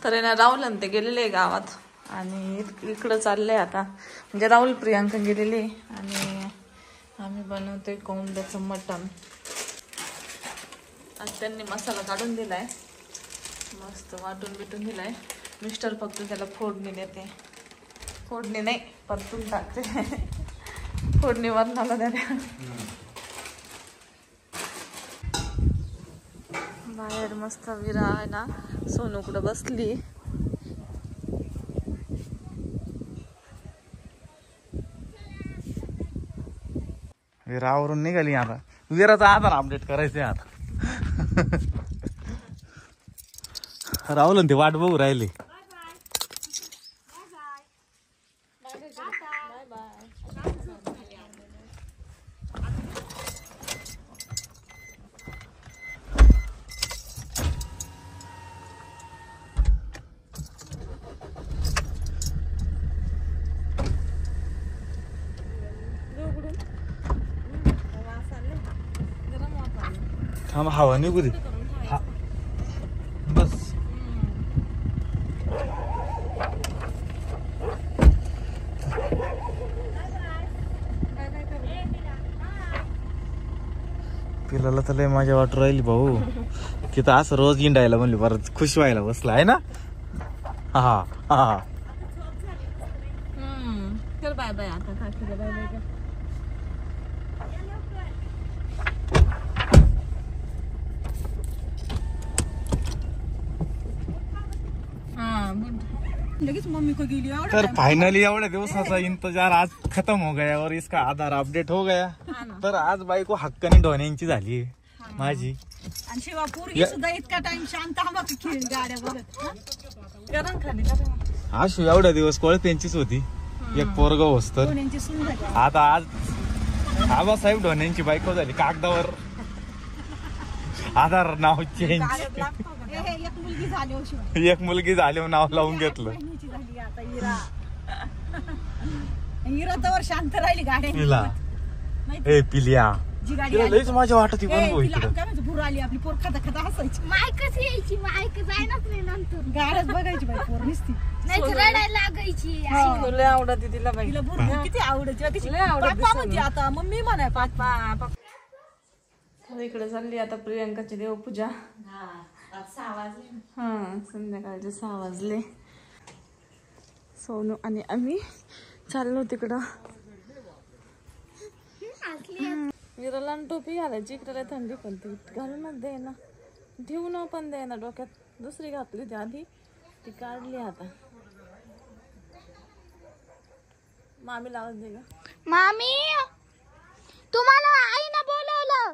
तर आहे ना राहुल आणि ते गेलेले गावात आणि इकडं चाललंय आता म्हणजे राहुल प्रियांका गेलेले आणि आम्ही बनवतोय कोंबड्याचं मटण. आज त्यांनी मसाला काढून दिलाय मस्त वाटून बिटून दिलाय. मिस्टर फक्त त्याला फोडणी देते. फोडणी नाही परतून टाकते. फोडणी वरणाला द्या. बाहेर मस्त विरा आहे ना सोनूकडं बसली. विरावरून निघाली आता. विराचा आधार अपडेट करायचंय आता. राहुल ते वाट बघू राहिले. थांब हवा निघू दे. बस पिलाला तर लय माझ्या वाट राहिली भाऊ की तर असं रोज इंडायला म्हणली परत खुश व्हायला बसला आहे ना. हा हा चल बाय बाय आता काकीला बाय बाय. लगेच मम्मी को गेली. तर फाइनली एवढ्या दिवसाचा इंतजार आज खत्म हो गया और इसका आधार अपडेट हो गया. तर आज बायको हक्काने ढोण्यांची झाली माझी. आणि शिवा पोरगी सुद्धा इतका टाइम शांत गाड्या बघत गरम खाली. आशू एवढ्या दिवस कोळप्यांचीच होती. एक पोरग होस तर आता आज आबासाहेब ढोण्यांची बायको झाली. कागदावर आधार नाव चेंज. एक मुलगी झाली नाव लावून घेतलं. शांत राहिली गाड्या. ए पिलिया लईच माझ्या वाटत आली आपली पोर खाता खाता हसायची. मायकच यायची मायक जायनाच नाही नंतर गाड्यात बघायची बाई पोर निसती नाही रडायला लागायची. लय आवडत तिला बाई. तिला पोर किती आवडायची. पप्पा म्हणते आता मम्मी म्हणाय पप्पा. इकडे चालली आता प्रियांकाची देवपूजा. 6 वाजले. हा संध्याकाळचे 6 वाजले. सोनू आणि आम्ही चाललो तिकडं. विराला टोपी घालायची. इकडे थंडी पण ती घालूनच दे ना. ठेवून पण दे ना डोक्यात. दुसरी घातली ती आधी ती काढली आता. मामी लावत दे ग. मामी तुम्हाला आईनं बोलवलं.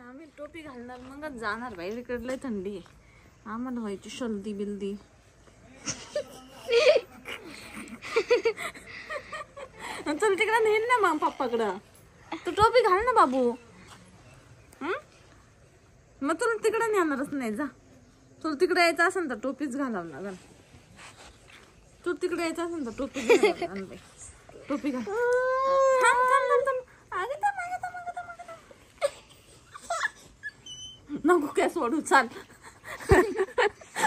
आम्ही टोपी घालणार मगच जाणार बाई. इकडे लय थंडी आहे. आम्हाला व्हायची शलदी बिलदी. चल तिकडे नेल ना मग पप्पाकडं. तू टोपी घाल ना बाबू. मग तुला तिकडे नेणारच नाही. जा तुला तिकडे यायचं असेल तर टोपीच घालावं लागल. तू तिकडे यायचं असेल तर टोपी टोपी घाल. नको काय सोडू चाल.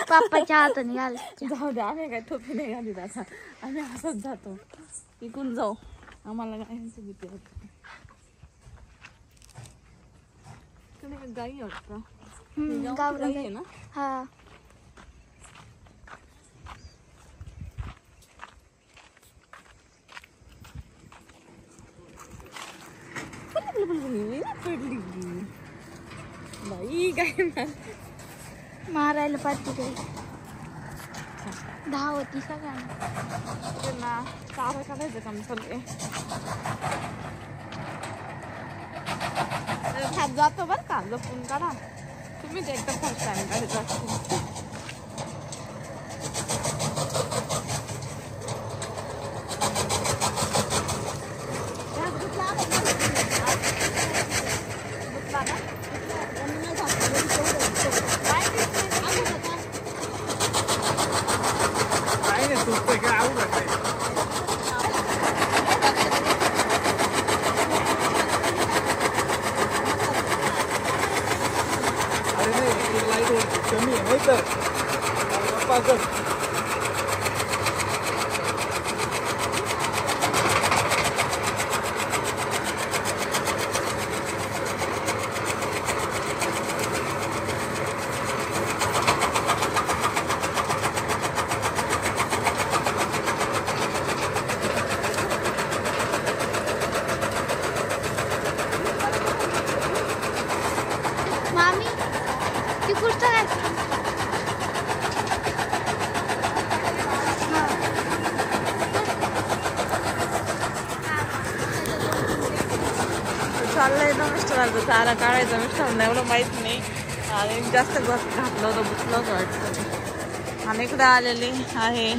पप्पाच्या हाताने घाल. जाऊ दे आम्ही काय टोपी नाही घाली आता. आम्ही हसत जातो. इकून जाऊ. आम्हाला गायांची भीती वाटते. गाई वाटतं. गाई आहे ना. हा पडली बाई काय मारायला पाहिजे. 10 होती सगळ्यांना. चारा काढायचं काम चाललंय. हात जातो बरं का. जपून काढा. तुम्हीच एकदम फर्स्ट टाइम काढत असतील. कमी आहे नाही तर पागल. मामी ती पुस्तक चाललंय ना मिस्टरांचं चारा काढायचा. मिस्टरांना एवढं माहित नाही आणि जास्त घातलं होतं बुसलं होतं वाटतं. आणि इकडे आलेली आहे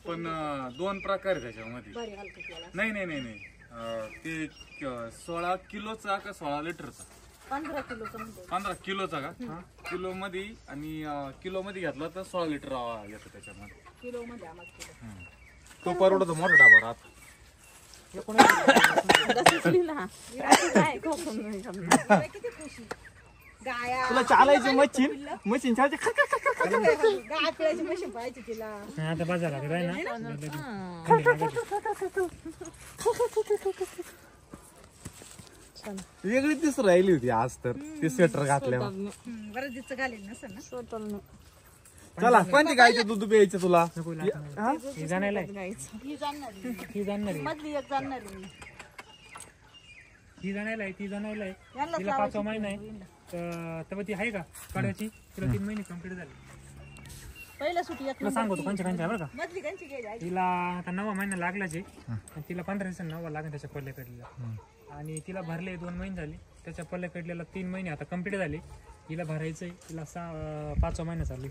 पण दोन प्रकार आहे त्याच्यामध्ये. नाही नाही नाही नाही ते 16 किलोचा का 16 लिटरचा? 15 किलोचा. 15 किलोचा का? किलो मध्ये आणि किलो मध्ये घेतला तर 16 लिटर येतो त्याच्यामध्ये. किलो मध्ये आम्हाला तो परवडतो मोठा डाबा राहत. किती खुशी. गाया तुला चालायची मशीन मशीन चालते. गाय पिळायची मशीन पाहिजे तिला. आता बाजारला आहे ना वेगळी दिसून राहिली होती आज तर ती स्वेटर घातल्यावर. बरं दिवस घालेल नसेल ना स्वतः. चला कोणती गायचं दूध प्यायचं तुला? ही जाणायला ही जाणणार ही जाणणार मधली एक जाणणार ती जाणायला आहे ती जाणायला आहे. यांना तिला 5 महिना आहे तेव्हा ती आहे का काढायची. तिला 3 महिने कंप्लीट झाले. पहिल्या सुटी एक तुला सांगतो कोणच्या आहे बरं का. मधली कंची घ्यायची. तिला आता 9वा महिना लागलाच आहे आणि तिला 15 दिवसांनी 9वा लागेल त्याच्या पल्ल्याकडला. आणि तिला भरले 2 महिने झाले. त्याच्या पल्ल्याकडल्याला 3 महिने आता कंप्लीट झाले. हिला भरायचंय. तिला 5वा महिना चालू.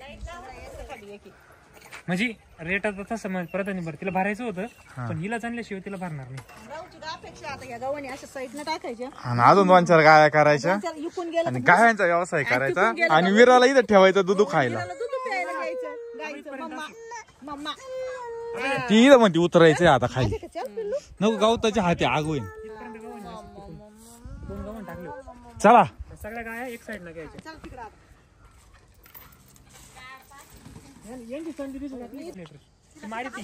म्हणजे रेट आता तसं मग परत आणि बरं तिला भरायचं होतं पण हिला चांगल्याशिवाय तिला भरणार नाही. अपेक्षा आता या गव्हाणी अशा साईडनं टाकायच्या आणि अजून 2-4 गाया करायच्या इकून गेलं आणि गायांचा व्यवसाय करायचा आणि विराला इथं ठेवायचं दूध खायला. दूध प्यायला घ्यायचं गाईचं. मम्मा मम्मा ती इथं म्हणते उतरायचंय आता खाली. चल पिल्लू. नको गवताच्या हाती आग होईल. 2 गव्हाण टाकले. चला सगळ्या गाया एक साईडला घ्यायच्या. चल तिकडं आता. यांची संधी दिसत मारी ती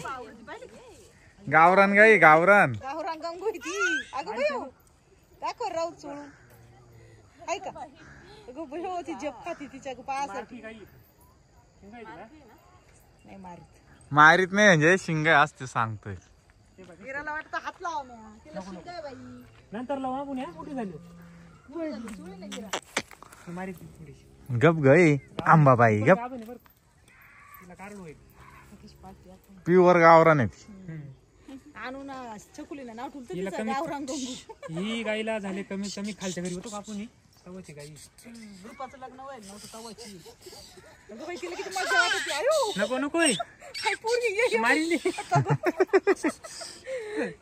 गावरान गाई गावरान. गावरान गंगू आहे ती. अगं बाई काय कर राहू चोळून आहे का? अगं बाई हो ती जप खाती तिच्या पायासाठी. नाही मारीत मारीत नाही म्हणजे शिंग असते सांगतोय. विराला वाटतं हात लावा ना. तिला शिंग आहे बाई. नंतर लावा आपण या मोठी झाली मारी ती थोडीशी. गप गई आंबाबाई गप. तिला काढून होईल. प्युअर गावरान आहे ती. आणून चकुलीला नाव ठेवलं तिचा गावरान गंगू. ही गाईला झाले कमी कमी खालच्या घरी होतो का आपण तवाची गाई. रूपाचं लग्न व्हायला नव्हतं तवाची. अगं बाई तिला किती मजा वाटते. आयो नको नको काय पोरगी गेली मारिली.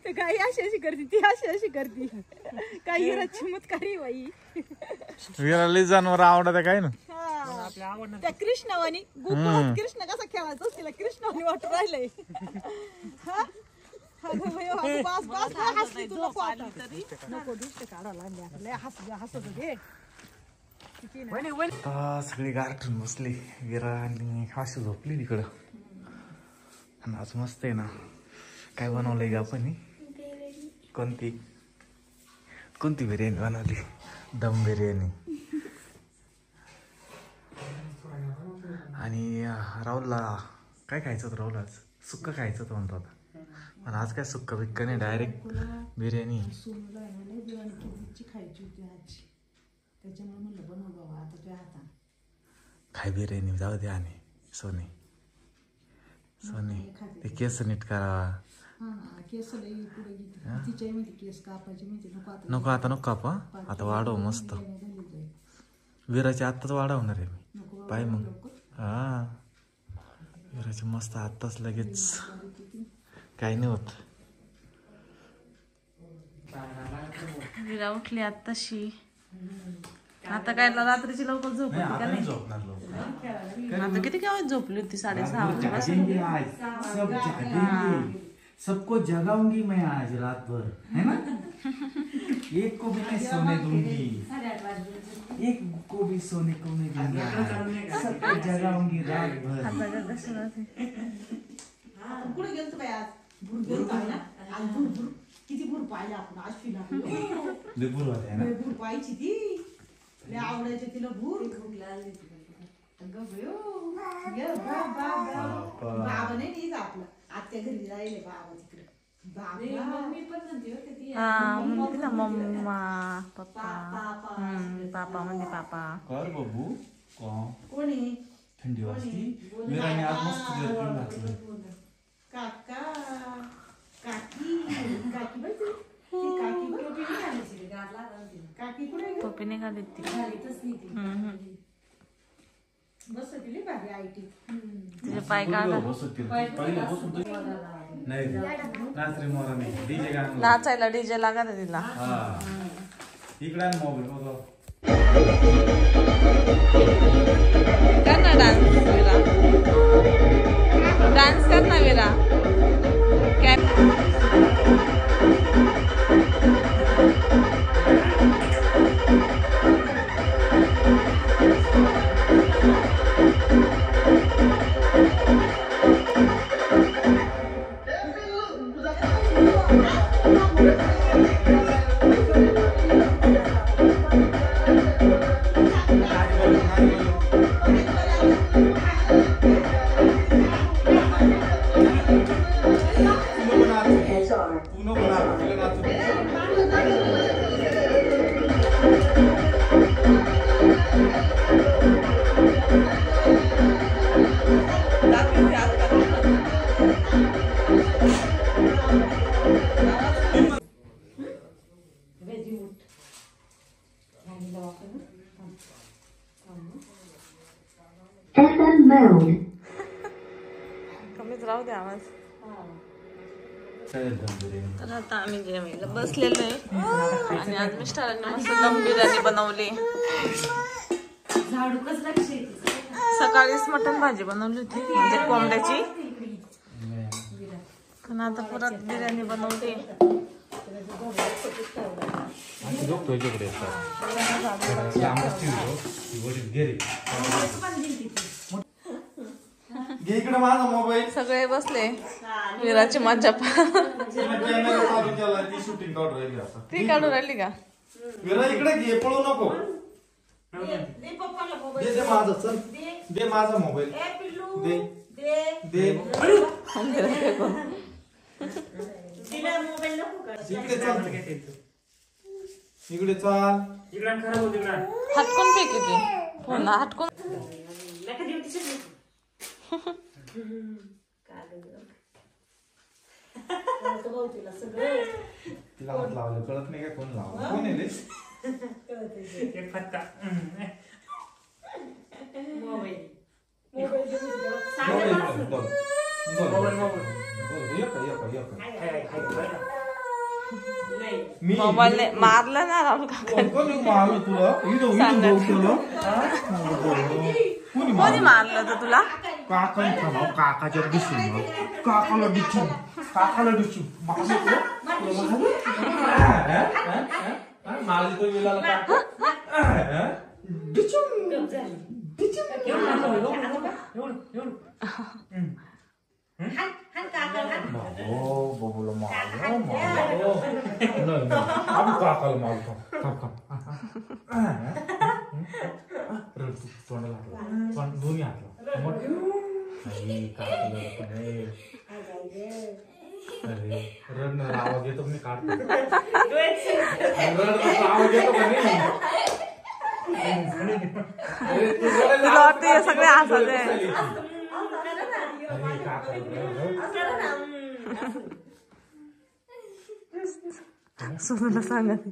ते गाई अशी अशी करते ती अशी अशी करते. काही हिरा चमत्कारी बाई. विराला जनावर आवडत काय ना. आपल्या आवडणार त्या कृष्णावानी गोकुळात कृष्ण कसा खेळायचा तिला कृष्णावानी वाटू राहिलंय. बस बस हसली तुला नको दुसरे काढायला लय हसत घे. सगळी गारठून बसली. विरा आणि हाशी झोपली तिकडं. आणि आज मस्त आहे ना. काय बनवलंय ग आपण? कोणती कोणती बिर्याणी बनवली? दम बिर्याणी. आणि राहुलला काय खायचं होतं? राहुल आज सुक्क खायचं होतं म्हणतो आता. पण आज काय सुक्क बिक्क नाही डायरेक्ट बिर्याणी. त्याच्यामुळे म्हणलं बनव बाबा आता तुझ्या हाताने. खाय बिर्याणी जाऊ दे. आणि सोनी ते केस नीट करावा. हा ना केस लई पुढे गेली तिच्या मध्ये केस कापायचे म्हणजे नको आता नको कापा. आता वाढव मस्त. विराची आत्ताच वाढवणार आहे मी. पाय मग हा विराची मस्त आत्ताच लगेच काही नाही होत. विरा उठली आत्ताशी. आता काय रात्रीची लवकर झोप होती का नाही? आता किती केव्हा झोपली होती? 6:30 वाजल्यापासून. सबको जगाऊंगी मैं आज रात भर है ना. एक को भी नहीं सोने दूंगी. एक को भी सोने को नहीं दूंगी. सबको जगाऊंगी रात भर. कुठे गेलतो बाई आज? भूर गेलतो आहे ना. आज भूर किती भूर पाहिला आपण अश्विन आपली. भूर होते ना. भूर पाहायची ती लय आवडायची तिला भूर. भूक लागली अगं भयो. बाबा नाही नीच आपलं आत्या घरी राहिले बाबा तिकडे. हा म्हणते ना मम्मा पप्पा. पापा म्हणजे पापा. कर बाबू कोणी थंडी वाजती. विराने आज मस्त जेवण घातलं. काका काकी काकी बाई ती काकी कुठे टोपी निघाली ती. बस तिली भारी आयटी. तिचे पाय काढा. नाचायला डीजे लागत आहे तिला. इकडे मोबाईल बघा. कर ना डान्स विरा. डान्स कर ना विरा. कमीच राहू दे आवाज. तर आता आम्ही जेवायला बसलेलो आहे. आणि आज मिस्टरांनी मस्त दम बिर्याणी बनवली. सकाळीच मटण भाजी बनवली होती म्हणजे कोंबड्याची. पण आता परत बिर्याणी बनवली. इकडे माझा मोबाईल. सगळे बसले. विराची मज्जा शूटिंग काढून राहिली. ती काढून राहिली का? विरा इकडे घे पळू नको. दे माझा. चल दे माझा मोबाईल. दे दे इकडे चाल. इकडे चाल. हटकून फेक येते. पुन्हा हटकून. तिला हात लावलं कळत नाही का कोण लावलं. कोण आहे मोबाईल मारलं ना राहुल काका. कोणी मारलं तर तुला? काकाच्या दिसून काकाला डिचू. काकाला डिचू माझी तो विलाला काका डिचू डिचू. बाबूला मारलं. आम्ही काकाला मारतो. तोंड लागला. दोन्ही हातला. अरे रडणार आवाज येतो मी काढतो. रडण्याचा आवाज येतो का नाही? तुला वाटतं हे सगळे हसायचे. सोनूला सांगत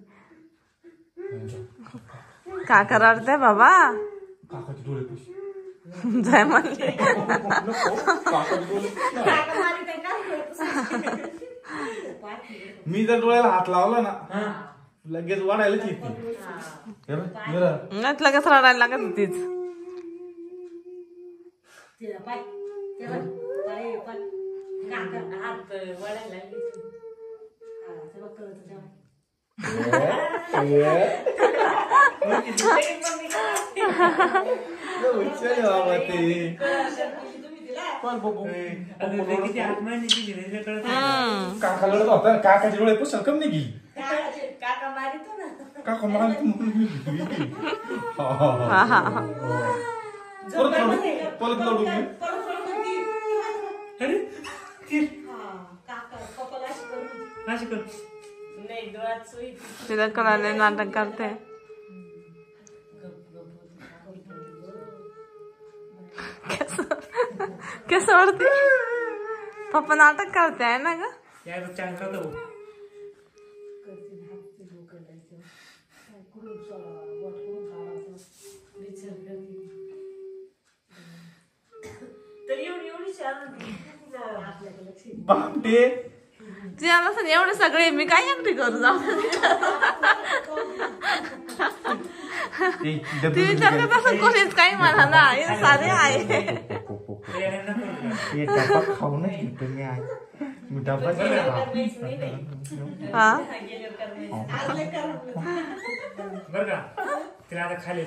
काका रडते बाबा. जय म्हणले मी जर डोळ्याला हात लावला ना लगेच वाढायलाच येते. लगेच रडायला लागत होतीच. काका लढत होता. काकाची डोळे पुस्तक कमी नाही गेली. काका मारितो परत लढू तिला कळाले नाटक करते. कसं वाटते पप्पा नाटक करते आहे ना ग. बापटे तिला सांग एवढे सगळे मी काय एकटी करू जाऊ. ती विचार तसं कोणीच काही म्हणा ना हे सारे आहे. खाऊ नाही तुम्ही आहे मी डबा हा बर का तिला आता खाली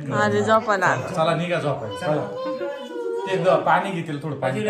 माझे झोपायला. चला निघा झोपायला. चला ते पाणी घेतील थोडं पाणी.